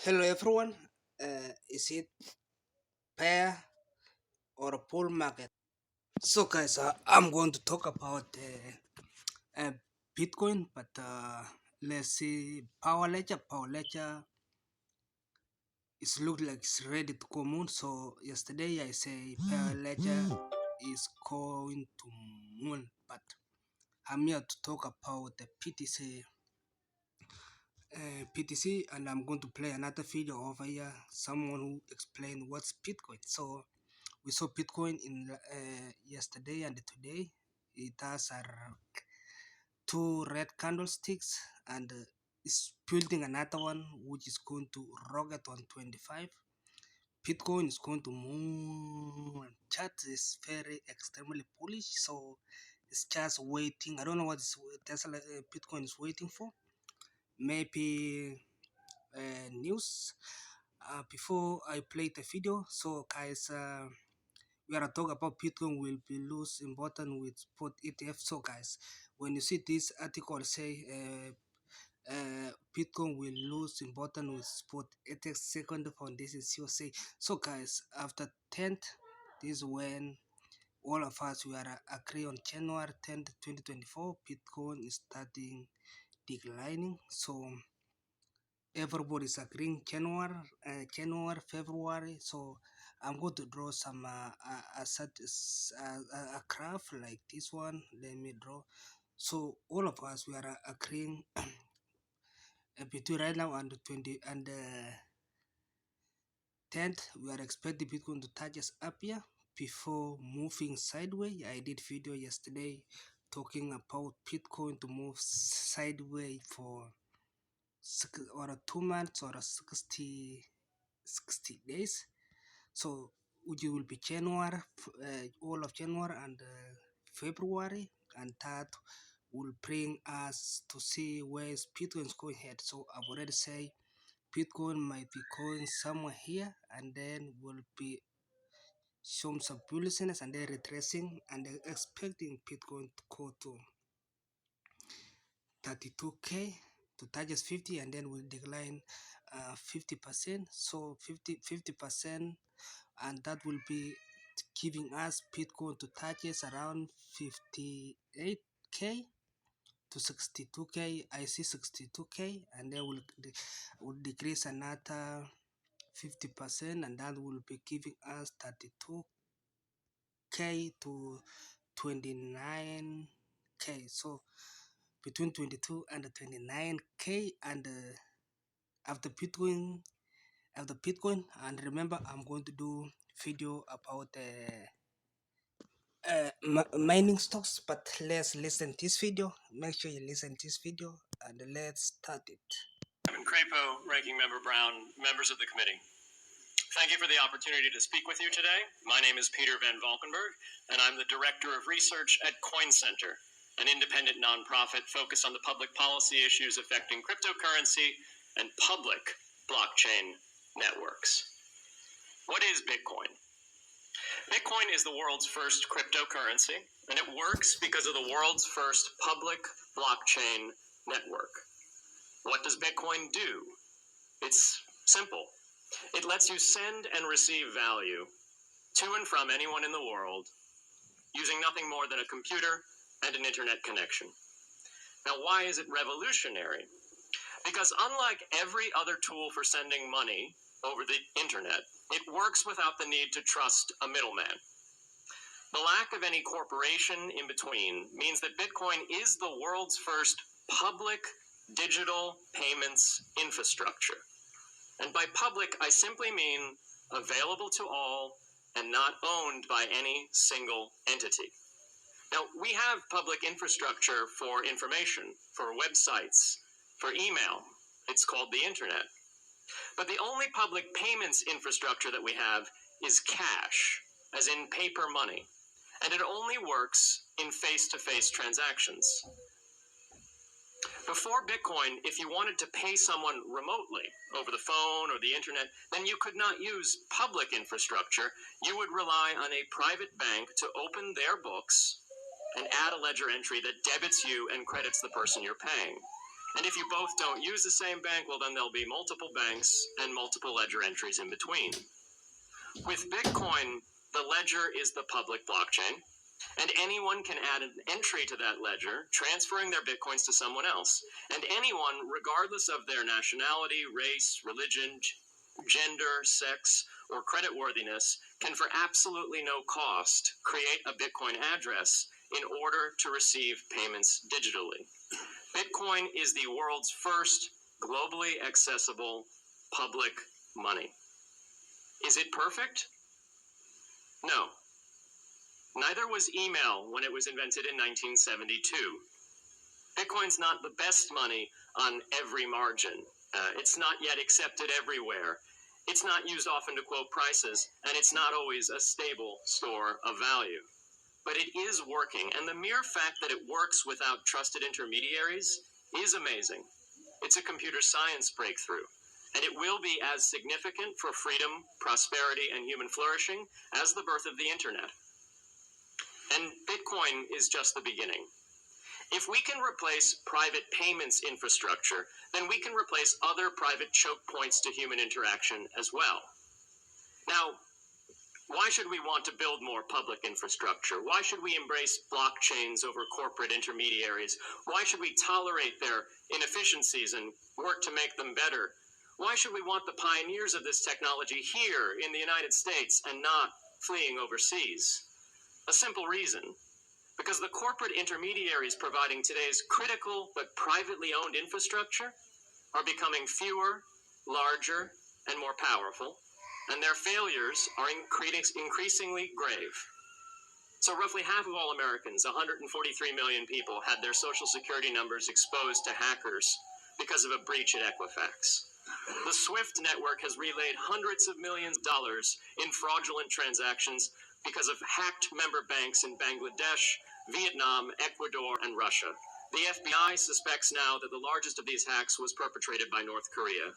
Hello everyone. Is it pair or a bull market? So guys, I'm going to talk about Bitcoin, but let's see Power Ledger. Power Ledger is look like it's ready to come on. So yesterday I say Power Ledger is going to moon, but I'm here to talk about the PTC, and I'm going to play another video over here. Someone who explained what's Bitcoin. So we saw Bitcoin in yesterday and today. It has two red candlesticks and is building another one which is going to rocket on 25. Bitcoin is going to move. Chart is very extremely bullish, so it's just waiting. I don't know what Tesla Bitcoin is waiting for. Maybe news. Before I play the video, so guys. We are talking about Bitcoin will be lose important with spot ETF. So guys, when you see this article say Bitcoin will lose important with spot ETF second foundation COC. So guys, after 10th, this is when all of us we are agree on January 10th, 2024, Bitcoin is starting declining. So everybody's agreeing January, February. So I'm going to draw some a graph like this one. Let me draw. So all of us we are agreeing between right now and the 20 and 10th. We are expecting Bitcoin to touch us up here before moving sideways. I did video yesterday talking about Bitcoin to move sideways for or 2 months or 60 days. So which will be January, all of January and February, and that will bring us to see where Bitcoin is going ahead. So I've already say Bitcoin might be going somewhere here, and then will be showing some bullishness and then retracing, and expecting Bitcoin to go to 32k to touches 50, and then will decline 50%. So 50%, and that will be giving us Bitcoin to touches around 58k to 62k. I see 62k, and then will decrease another 50%, and that will be giving us 32k to 29k. So between 22 and 29k, and after Bitcoin and remember I'm going to do video about mining stocks, but let's listen this video. Make sure you listen this video, and let's start it. Crapo, Ranking Member Brown, members of the committee. Thank you for the opportunity to speak with you today. My name is Peter Van Valkenburg, and I'm the Director of Research at Coin Center, an independent nonprofit focused on the public policy issues affecting cryptocurrency and public blockchain networks. What is Bitcoin? Bitcoin is the world's first cryptocurrency, and it works because of the world's first public blockchain network. What does Bitcoin do? It's simple. It lets you send and receive value to and from anyone in the world using nothing more than a computer and an internet connection. Now, why is it revolutionary? Because unlike every other tool for sending money over the internet, it works without the need to trust a middleman. The lack of any corporation in between means that Bitcoin is the world's first public digital payments infrastructure. And by public, I simply mean available to all and not owned by any single entity. Now, we have public infrastructure for information, for websites, for email. It's called the internet. But the only public payments infrastructure that we have is cash, as in paper money. And it only works in face-to-face transactions. Before Bitcoin, if you wanted to pay someone remotely over the phone or the internet, then you could not use public infrastructure. You would rely on a private bank to open their books and add a ledger entry that debits you and credits the person you're paying. And if you both don't use the same bank, well, then there'll be multiple banks and multiple ledger entries in between. With Bitcoin, the ledger is the public blockchain, and anyone can add an entry to that ledger, transferring their Bitcoins to someone else. And anyone, regardless of their nationality, race, religion, gender, sex, or creditworthiness, can for absolutely no cost create a Bitcoin address in order to receive payments digitally. Bitcoin is the world's first globally accessible public money. Is it perfect? No. Neither was email when it was invented in 1972. Bitcoin's not the best money on every margin. It's not yet accepted everywhere. It's not used often to quote prices, and it's not always a stable store of value. But it is working, and the mere fact that it works without trusted intermediaries is amazing. It's a computer science breakthrough, and it will be as significant for freedom, prosperity, and human flourishing as the birth of the internet. And Bitcoin is just the beginning. If we can replace private payments infrastructure, then we can replace other private choke points to human interaction as well. Now, why should we want to build more public infrastructure? Why should we embrace blockchains over corporate intermediaries? Why should we tolerate their inefficiencies and work to make them better? Why should we want the pioneers of this technology here in the United States and not fleeing overseas? A simple reason. Because the corporate intermediaries providing today's critical but privately owned infrastructure are becoming fewer, larger, and more powerful, and their failures are increasingly grave. So roughly half of all Americans, 143 million people, had their social security numbers exposed to hackers because of a breach at Equifax. The SWIFT network has relayed hundreds of millions of dollars in fraudulent transactions because of hacked member banks in Bangladesh, Vietnam, Ecuador, and Russia. The FBI suspects now that the largest of these hacks was perpetrated by North Korea.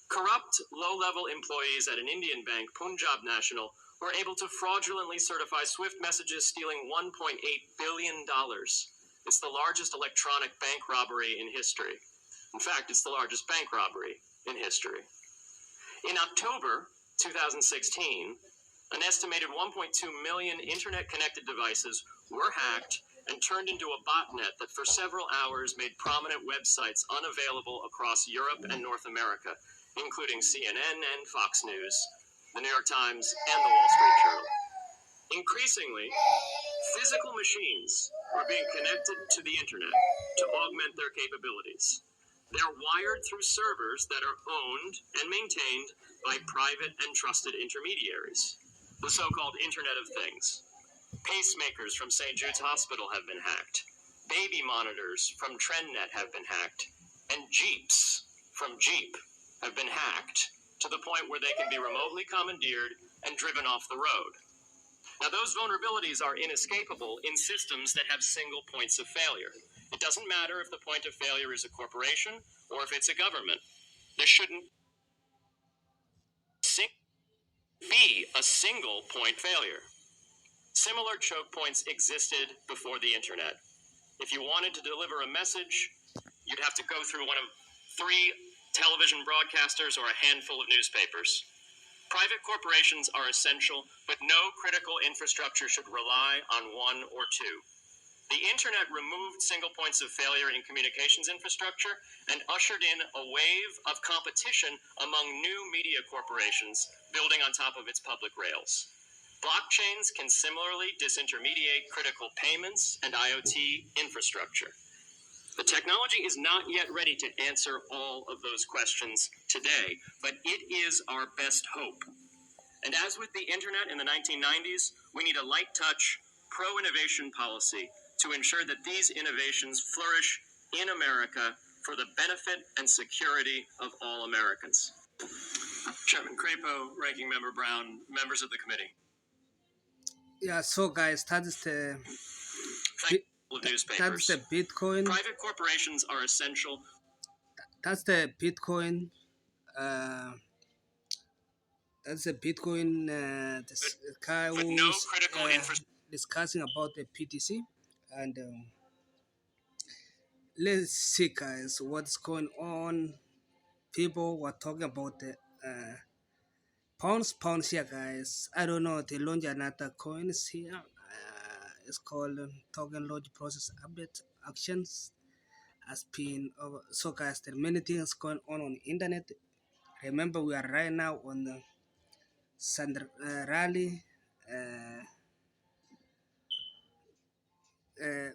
Corrupt, low-level employees at an Indian bank, Punjab National, were able to fraudulently certify SWIFT messages, stealing $1.8 billion. It's the largest electronic bank robbery in history. In fact, it's the largest bank robbery in history. In October 2016, an estimated 1.2 million internet-connected devices were hacked and turned into a botnet that for several hours made prominent websites unavailable across Europe and North America, including CNN and Fox News, the New York Times, and the Wall Street Journal. Increasingly, physical machines are being connected to the internet to augment their capabilities. They're wired through servers that are owned and maintained by private and trusted intermediaries, the so-called Internet of Things. Pacemakers from St. Jude's Hospital have been hacked. Baby monitors from TrendNet have been hacked. And Jeeps from Jeep have been hacked to the point where they can be remotely commandeered and driven off the road. Now, those vulnerabilities are inescapable in systems that have single points of failure. It doesn't matter if the point of failure is a corporation or if it's a government. There shouldn't be a single point failure. Similar choke points existed before the internet. If you wanted to deliver a message, you'd have to go through one of 3 television broadcasters or a handful of newspapers. Private corporations are essential, but no critical infrastructure should rely on one or two. The internet removed single points of failure in communications infrastructure and ushered in a wave of competition among new media corporations building on top of its public rails. Blockchains can similarly disintermediate critical payments and IoT infrastructure. The technology is not yet ready to answer all of those questions today, but it is our best hope. And as with the internet in the 1990s, we need a light touch, pro-innovation policy to ensure that these innovations flourish in America for the benefit and security of all Americans. Chairman Crapo, Ranking Member Brown, members of the committee. Yeah, so guys, that's the Newspapers. that's the Bitcoin. Private corporations are essential. That's the Bitcoin. That's the Bitcoin. This guy With who no is critical infrastructure. discussing about the PTC, and let's see, guys, what's going on. People were talking about the pounds here, guys. I don't know. They launched another coins here. It's called token launch process update actions. Has been so, guys. There are many things going on the internet. Remember, we are right now on the Sandra rally. Uh, uh,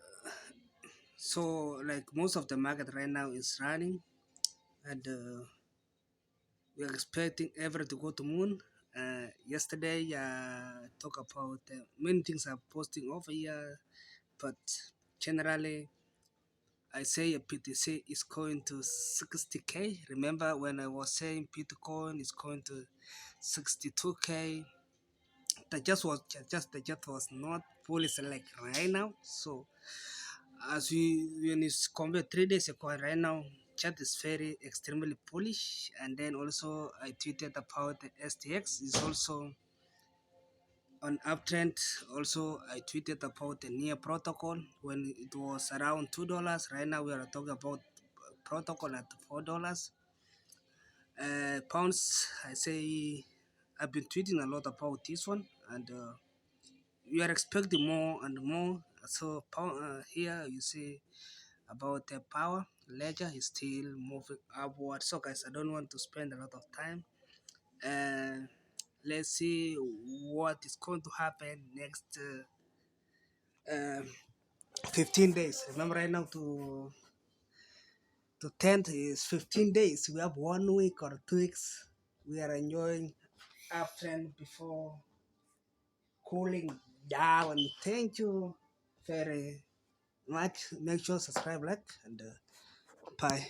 so, like most of the market right now is running, and we are expecting everything to go to moon. Yesterday, talk about many things are posting over here, but generally, I say a BTC is going to 60k. Remember when I was saying Bitcoin is going to 62k? That just was not fully select right now. So as we when it's compared 3 days ago right now, chat is very extremely bullish. And then also I tweeted about the STX is also on uptrend. Also I tweeted about the near protocol when it was around $2. Right now we are talking about protocol at $4. Pounds, I say I've been tweeting a lot about this one, and we are expecting more and more. So here you see about the power ledger is still moving upward. So guys, I don't want to spend a lot of time. Uh, let's see what is going to happen next 15 days. Remember right now to 10th is 15 days. We have 1 week or 2 weeks. We are enjoying uptrend before cooling down. Thank you very much. Make sure subscribe, like, and bye.